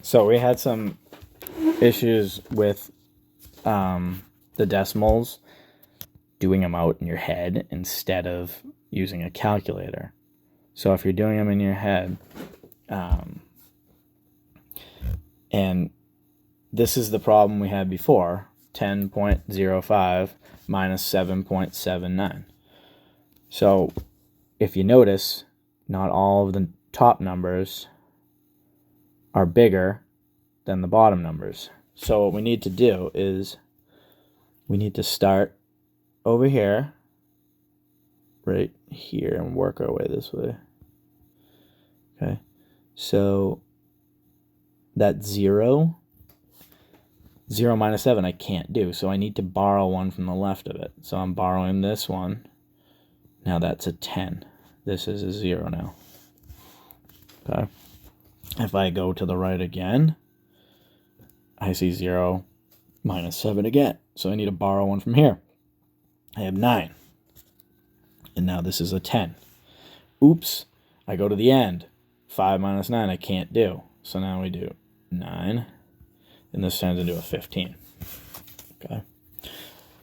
So we had some issues with the decimals, doing them out in your head instead of using a calculator. So if you're doing them in your head, and this is the problem we had before, 10.05 minus 7.79. So if you notice, not all of the top numbers are bigger than the bottom numbers. So what we need to do is we need to start over here, right here, and work our way this way. Okay, so that 0 minus 7 I can't do, so I need to borrow one from the left of it. So I'm borrowing this one. Now that's a 10. This is a 0 now. Okay. If I go to the right again, I see 0 minus 7 again. So I need to borrow one from here. I have 9. And now this is a 10. Oops. I go to the end. 5 minus 9 I can't do. So now we do 9. And this turns into a 15. Okay.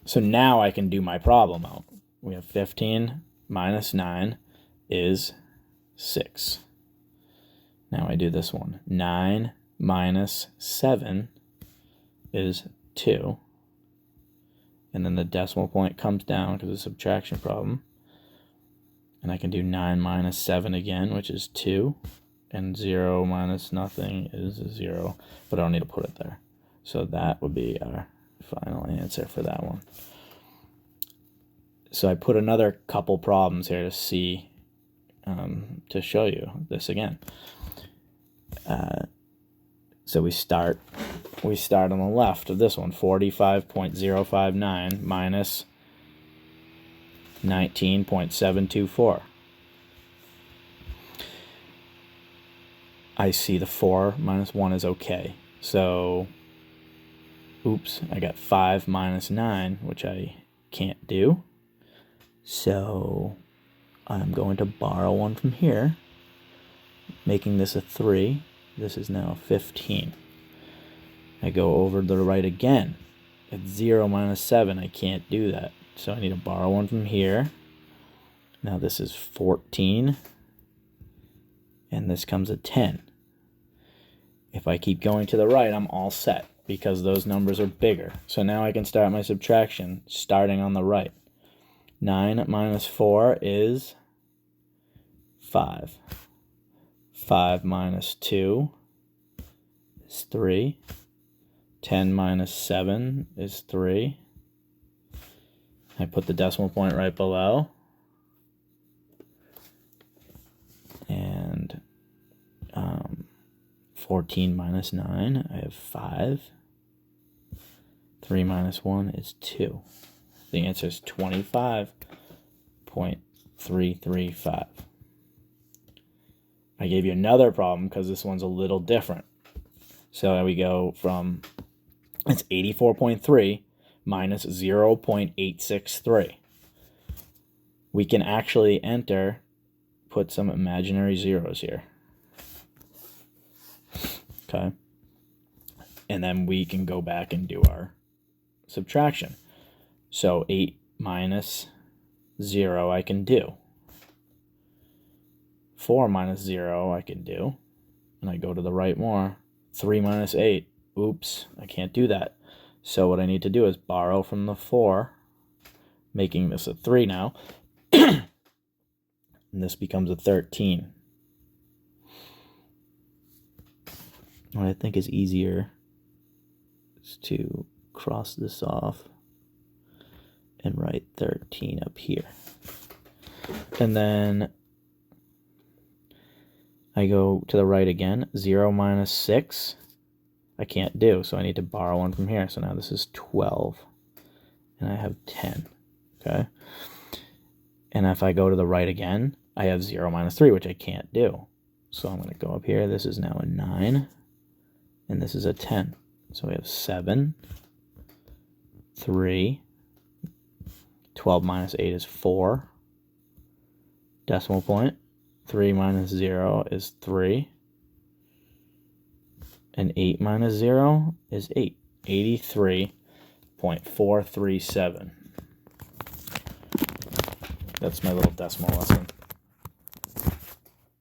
So now I can do my problem out. We have 15 minus 9 is 6. Now I do this one. 9 minus 7 is 2. And then the decimal point comes down because it's a subtraction problem. And I can do 9 minus 7 again, which is 2. And 0 minus nothing is 0. But I don't need to put it there. So that would be our final answer for that one. So I put another couple problems here to see, to show you this again. So we start on the left of this one, 45.059 minus 19.724. I see the 4 minus 1 is okay. So, oops, I got 5 minus 9, which I can't do. So I'm going to borrow one from here, making this a 3. This is now 15. I go over to the right again. At 0 minus 7, I can't do that. So I need to borrow one from here. Now this is 14. And this comes at 10. If I keep going to the right, I'm all set because those numbers are bigger. So now I can start my subtraction starting on the right. 9 minus 4 is 5. 5 minus 2 is 3. 10 minus 7 is 3. I put the decimal point right below. And 14 minus 9, I have 5. 3 minus 1 is 2. The answer is 25.335. I gave you another problem because this one's a little different. So we go from, it's 84.3 minus 0.863. We can actually put some imaginary zeros here. Okay. And then we can go back and do our subtraction. So 8 minus 0 I can do. 4 minus 0 I can do. And I go to the right more. 3 minus 8. Oops, I can't do that. So what I need to do is borrow from the 4, making this a 3 now. And this becomes a 13. What I think is easier is to cross this off and write 13 up here. And then I go to the right again. 0 minus 6 I can't do, so I need to borrow one from here. So now this is 12. And I have 10. Okay? And if I go to the right again, I have 0 minus 3, which I can't do. So I'm going to go up here. This is now a 9. And this is a 10. So we have 7, 3, 12 minus 8 is 4. Decimal point. 3 minus 0 is 3. And 8 minus 0 is 8. 83.437. That's my little decimal lesson.